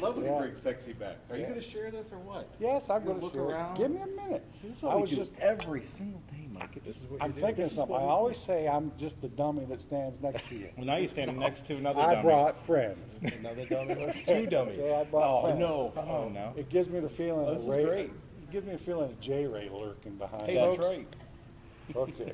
love when you bring sexy back. Are you going to share this or what? Yes, I'm going to look share. around. Give me a minute. See, this is what we do every single day, Mike. This is what I'm thinking something. I always say I'm just the dummy that stands next to you. Well, now you're standing next to another dummy. I brought friends. Another dummy? Two dummies. Yeah, I brought friends. No, come on now. It gives me the feeling This is of great. It gives me a feeling of J-Ray lurking behind. Hey, That's folks. right. Okay.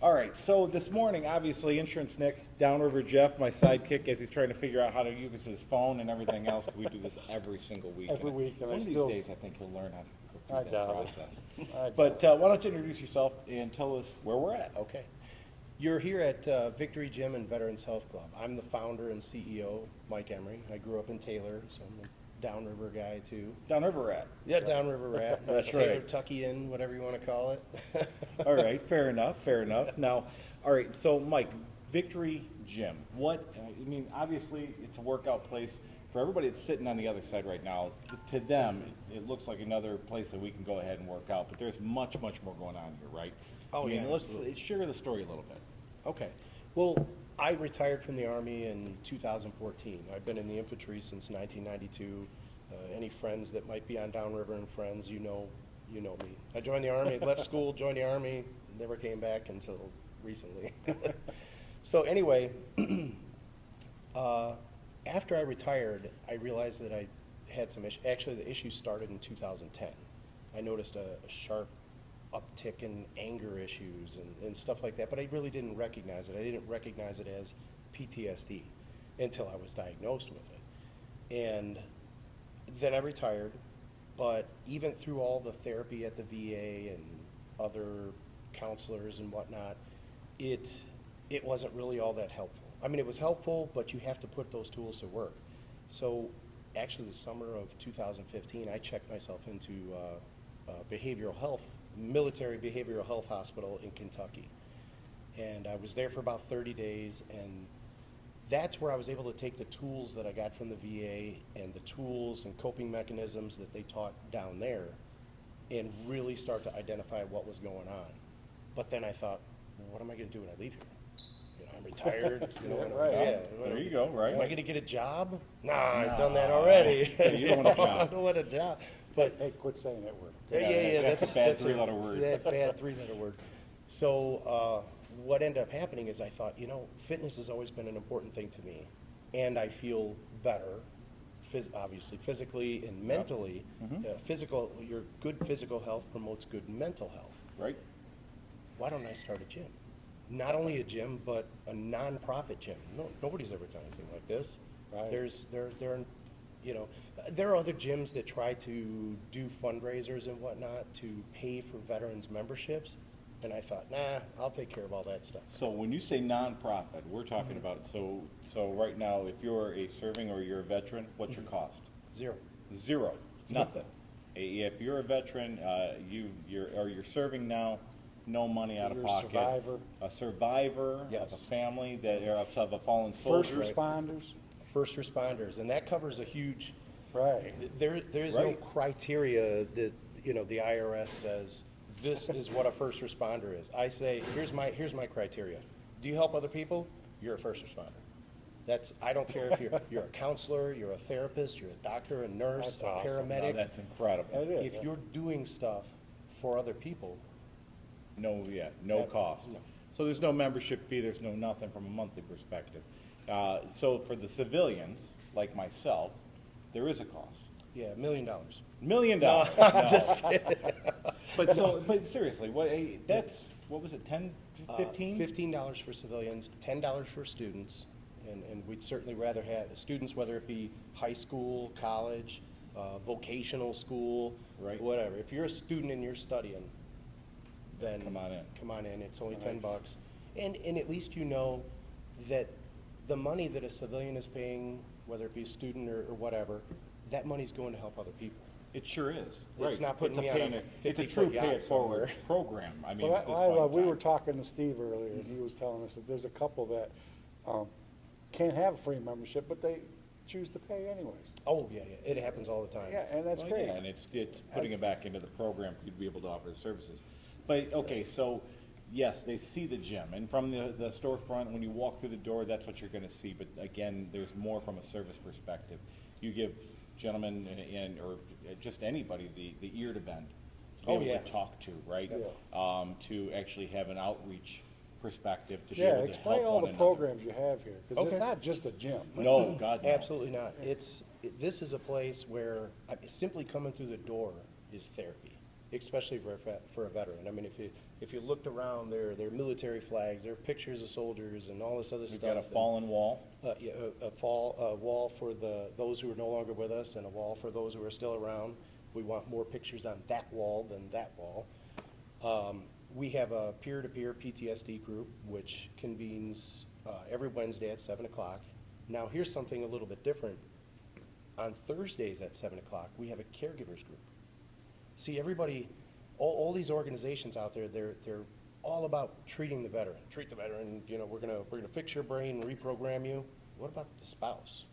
All right, so this morning, obviously, InsuranceNick, DownriverJeff, my sidekick, as he's trying to figure out how to use his phone and everything else. We do this every single week. Every week, and one I of still- these days, I think he'll learn how to go I through that doubt it. process. I But why don't you introduce yourself and tell us where we're at? Okay. You're here at Victory Gym and Veterans Health Club. I'm the founder and CEO, Mike Emery. I grew up in Taylor, so I'm a Downriver guy too. Downriver rat. Yeah, Downriver rat. That's Taylor right. Tuckian, whatever you want to call it. All right, fair enough, fair enough. Now, all right, so Mike, Victory Gym. What, I mean, obviously, it's a workout place. For everybody that's sitting on the other side right now, to them, it looks like another place that we can go ahead and work out, but there's much, much more going on here, right? Oh, I mean, yeah, let's absolutely. share the story a little bit. Okay. Well, I retired from the Army in 2014. I've been in the infantry since 1992. Any friends that might be on Downriver and Friends, you know me. I joined the Army, left school, joined the Army, never came back until recently. So anyway, after I retired, I realized that I had some issues. Actually, the issue started in 2010. I noticed a sharp uptick in anger issues and stuff like that, but I really didn't recognize it. I didn't recognize it as PTSD until I was diagnosed with it. And then I retired, but even through all the therapy at the VA and other counselors and whatnot, it wasn't really all that helpful. I mean, it was helpful, but you have to put those tools to work. So actually the summer of 2015, I checked myself into behavioral health, military behavioral health hospital in Kentucky. And I was there for about 30 days, and that's where I was able to take the tools that I got from the VA and the tools and coping mechanisms that they taught down there and really start to identify what was going on. But then I thought, well, what am I going to do when I leave here? You know, I'm retired. You know, Right. There you go, right? Am I going to get a job? Nah, I've done that already. You don't want a job. I don't want a job. But Hey, quit saying that word. yeah, that's a bad three-letter word. That bad three-letter word. So what ended up happening is I thought, you know, fitness has always been an important thing to me, and I feel better, obviously physically and mentally. Your good physical health promotes good mental health. Right? Why don't I start a gym? Not only a gym, but a non-profit gym. Nobody's ever done anything like this. Right. There are other gyms that try to do fundraisers and whatnot to pay for veterans memberships, and I thought, nah, I'll take care of all that stuff. So when you say nonprofit, we're talking about, so right now, if you're a serving or you're a veteran, what's your cost? Zero. Zero, nothing. If you're a veteran, you're serving now, no money out of You're a pocket. survivor. A survivor of a Yes. family that of a fallen First soldier. responders. First responders, and that covers a huge. Right. There is no Right. criteria that the IRS says this is what a first responder is. I say here's my criteria. Do you help other people? You're a first responder. I don't care if you're a counselor, you're a therapist, you're a doctor, a nurse, That's a awesome. Now, paramedic. that's incredible. It is. If you're doing stuff for other people, No Yeah, cost. no. So there's no membership fee, there's no nothing from a monthly perspective. So for the civilians, like myself, there is a cost. yeah, $1 million. $1 million. Just kidding. But seriously, what was it, 10, 15? $15 for civilians, $10 for students, and we'd certainly rather have students, whether it be high school, college, vocational school, Right. whatever. If you're a student and you're studying, then Come on in. Come on in. It's only Nice. $10, and at least you know that the money that a civilian is paying, whether it be a student or whatever, that money's going to help other people. It sure is. It's Right. not putting me on a It's a 50-foot true yacht pay it forward somewhere. program. I mean, Well, at this point in we time. were talking to Steve earlier, and he was telling us that there's a couple that can't have a free membership, but they choose to pay anyways. Oh, yeah, it happens all the time. Yeah, and that's Well, great. Yeah, and it's putting it back into the program for you to be able to offer the services. But, okay, so yes, they see the gym, and from the storefront, when you walk through the door, that's what you're going to see. But again, there's more from a service perspective. You give gentlemen or just anybody the ear to bend, to be able to talk to, right? Yeah. To actually have an outreach perspective to be Yeah, able to explain help all one the another. programs you have here, because Okay. it's not just a gym. No, God, no. Absolutely not. This is a place where simply coming through the door is therapy, especially for a veteran. I mean, if you looked around, there are military flags, there are pictures of soldiers, and all this other We've stuff. got a fallen wall. Yeah, a wall for those who are no longer with us, and a wall for those who are still around. We want more pictures on that wall than that wall. We have a peer-to-peer PTSD group, which convenes every Wednesday at 7 o'clock. Now, here's something a little bit different. On Thursdays at 7 o'clock, we have a caregivers group. See, everybody, all these organizations out there, they're all about treating the veteran. Treat the veteran, you know, we're gonna fix your brain, reprogram you. What about the spouse?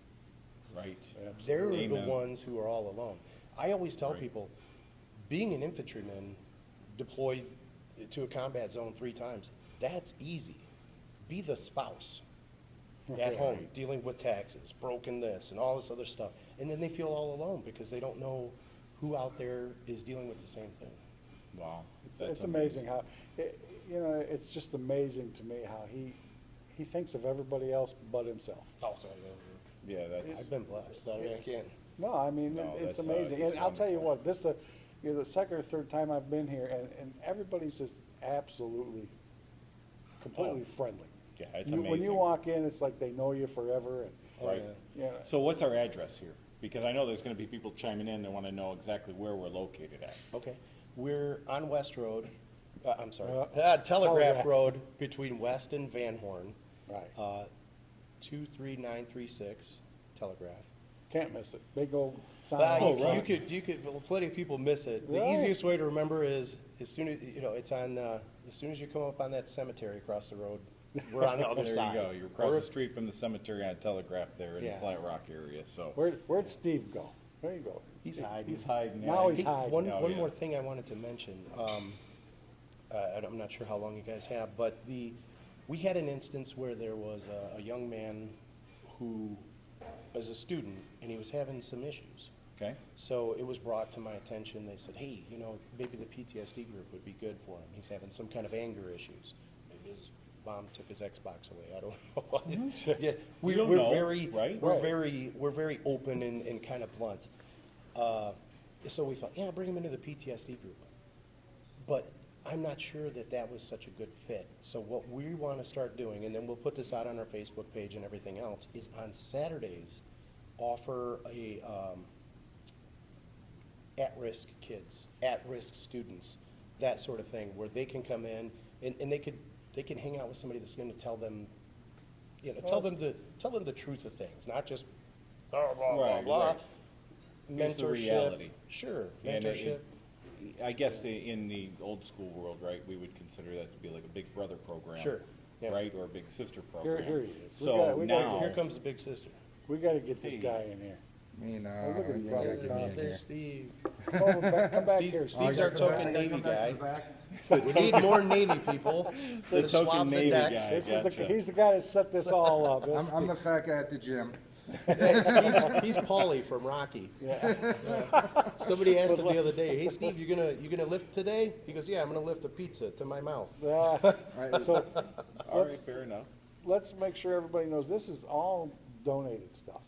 Right. They're Amen. the ones who are all alone. I always tell Right. people, being an infantryman deployed to a combat zone 3 times, that's easy. Be the spouse at home, Right. dealing with taxes, broken this, and all this other stuff. And then they feel all alone because they don't know who out there is dealing with the same thing. Wow. It's amazing how, you know, it's just amazing to me how he thinks of everybody else but himself. Oh, sorry. Yeah, that's. I've been blessed. I mean, I can't. No, I mean, No, it's that's, amazing. it's And I'll tell you wonderful. what, this, you know, the second or third time I've been here, and everybody's just absolutely, completely friendly. Yeah, it's When you amazing. walk in, it's like they know you forever, and, Right. you know, So what's our address here? Because I know there's going to be people chiming in that want to know exactly where we're located at. Okay. We're on West Road, I'm sorry, Telegraph. Telegraph Road between West and Van Horn, right, 23936 Telegraph. can't miss it. Big old sign. Oh, right. You could, well, plenty of people miss it. The Right. easiest way to remember is as soon as, you know, it's on, as soon as you come up on that cemetery across the road, we're on the other There side. you go. You're across We're- the street from the cemetery on Telegraph there in the Yeah. Flat Rock area, so. Where'd Steve go? There you go. He's hiding. He's hiding. Now yeah. he's Hey, hiding. One Oh, yeah. more thing I wanted to mention. I'm not sure how long you guys have, but we had an instance where there was a young man who was a student, and he was having some issues. Okay, So it was brought to my attention. They said, hey, you know, maybe the PTSD group would be good for him. He's having some kind of anger issues. Maybe his mom took his Xbox away. I don't know. Yeah, We don't know, right? We're Right. very open and kind of blunt. So we thought, yeah, bring him into the PTSD group. But I'm not sure that was such a good fit. So what we want to start doing, and then we'll put this out on our Facebook page and everything else, is on Saturdays, offer a at-risk kids, at-risk students, that sort of thing, where they can come in and they can hang out with somebody that's going to tell them, you know, tell them the truth of things, not just blah blah blah Right, blah. right. Here's the reality. Sure, And mentorship. I guess in the old school world, right, we would consider that to be like a big brother program. Sure, yeah. Right, or a big sister program. Here he is. So We now. Here comes the big sister. We gotta get this Hey. guy in here. Me no, Oh, look at him, you brother. gotta get me in here. There's Steve. Come back here, Steve's Steve. our token Navy guy. We need more Navy people The to token swab the Navy deck. guy. This is Gotcha. he's the guy that set this all up. This- I'm the fat guy at the gym. He's Paulie from Rocky. yeah. Somebody asked him the other day, "Hey Steve, you gonna lift today?" He goes, "Yeah, I'm gonna lift a pizza to my mouth." So All right, fair enough. let's make sure everybody knows this is all donated stuff.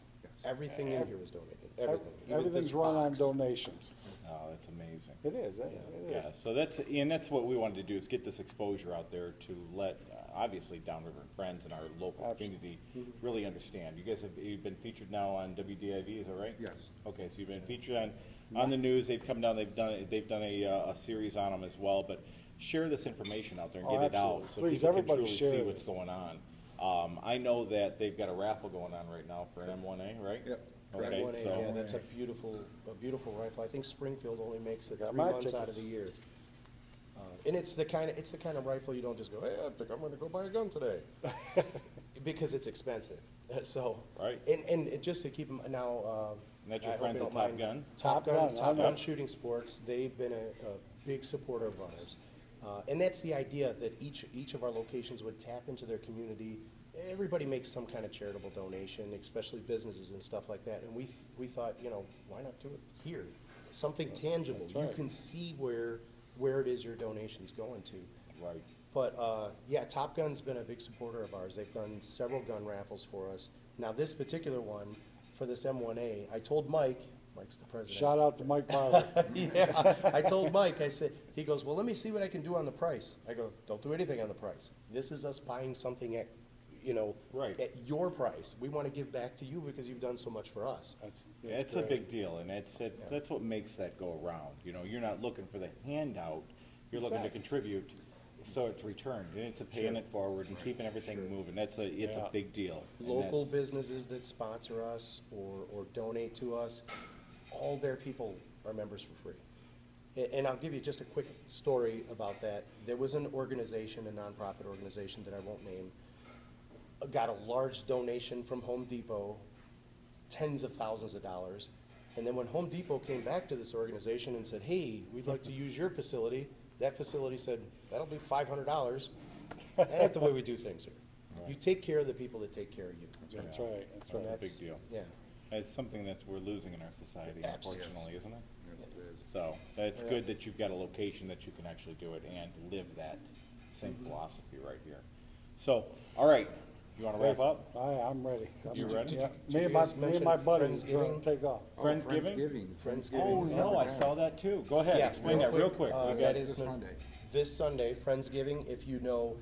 Everything in here was donated. Everything. Even Everything's this run on box. donations. Oh, that's amazing. It is. It Yeah, is. so that's what we wanted to do, is get this exposure out there to let, obviously, Downriver and friends and our local Absolutely. community really understand. You guys you've been featured now on WDIV, is that right? Yes. Okay, so you've been featured on the news, they've come down, they've done a series on them as well, but share this information out there and Oh, get it out, absolutely. so Please, people can everybody truly share see what's this. going on. I know that they've got a raffle going on right now for an M1A, right? Yep. Okay, M1A, so. yeah, that's a beautiful rifle. I think Springfield only makes it Got 3 my months out tickets. of the year. And it's the kind of rifle you don't just go, hey, I think I'm gonna go buy a gun today. Because it's expensive, so. Right. And just to keep them, now, And that's your I hope friends you at don't Top mind. Gun? Top Gun, I Top know. Gun Shooting Sports, they've been a big supporter of ours. And that's the idea, that each of our locations would tap into their community. Everybody makes some kind of charitable donation, especially businesses and stuff like that. And we thought, why not do it here? Something tangible. That's right. You can see where it is your donation's going to. Right. But yeah, Top Gun's been a big supporter of ours. They've done several gun raffles for us. Now this particular one, for this M1A, I told Mike's the president. Shout out to Mike Barley. Yeah, I told Mike, I said, he goes, well, let me see what I can do on the price. I go, don't do anything on the price. This is us buying something at, Right. at your price. We want to give back to you because you've done so much for us. Yeah, it's a big deal, and that's what makes that go around. You're not looking for the handout, you're looking to Exactly. contribute, so it's returned, and it's a paying it forward and keeping everything moving. It's Yeah. a big deal. And Local that's- businesses that sponsor us or donate to us, all their people are members for free. And I'll give you just a quick story about that. There was an organization, a nonprofit organization that I won't name, got a large donation from Home Depot, tens of thousands of dollars. And then when Home Depot came back to this organization and said, hey, we'd like to use your facility, that facility said, that'll be $500. That ain't the way we do things here. You take care of the people that take care of you. That's right, that's That's right. a big deal. Yeah. It's something that we're losing in our society, Absolutely. unfortunately, isn't it? Yes, it is. So, it's good that you've got a location that you can actually do it and live that same philosophy right here. So, all right, you wanna wrap up? I'm ready. You ready? Yeah. Did Me you and guys my mention buddies gonna Friendsgiving? take off. Oh, Friendsgiving? Friendsgiving. Oh, no, I Friendsgiving. saw that too. Go ahead, Yeah, explain that real quick. uh, We that got- is This Sunday. This Sunday, Friendsgiving, if you know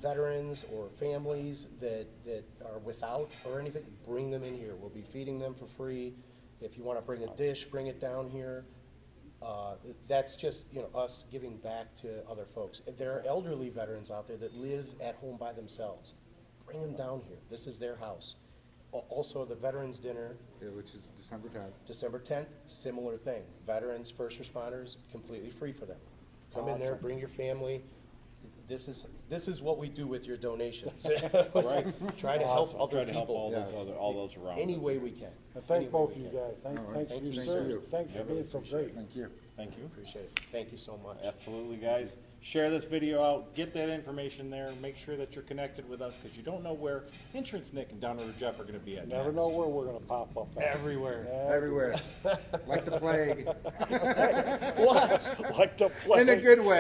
veterans or families that are without or anything, bring them in here. We'll be feeding them for free. If you want to bring a dish, bring it down here. That's just, us giving back to other folks. There are elderly veterans out there that live at home by themselves. Bring them down here. This is their house. Also, the Veterans Dinner, Yeah, which is December 10th. December 10th, similar thing. Veterans, first responders, completely free for them. Come in there, Awesome. bring your family. This is what we do with your donations. Right. Try to help Awesome. other Try to help all people those Yes. all those around any us. way we can. And thank Any way both we of you can. guys. All right. Thanks for Thank your you, service. sir. Thanks for being so great. Thank you. Thank you. Appreciate it. Thank you so much. Absolutely, guys. Share this video out, get that information there, make sure that you're connected with us, because you don't know where InsuranceNick and DownriverJeff are gonna be at Never next. know where we're gonna pop up at. Everywhere. Everywhere. Like the plague. What? Like the plague. In a good way.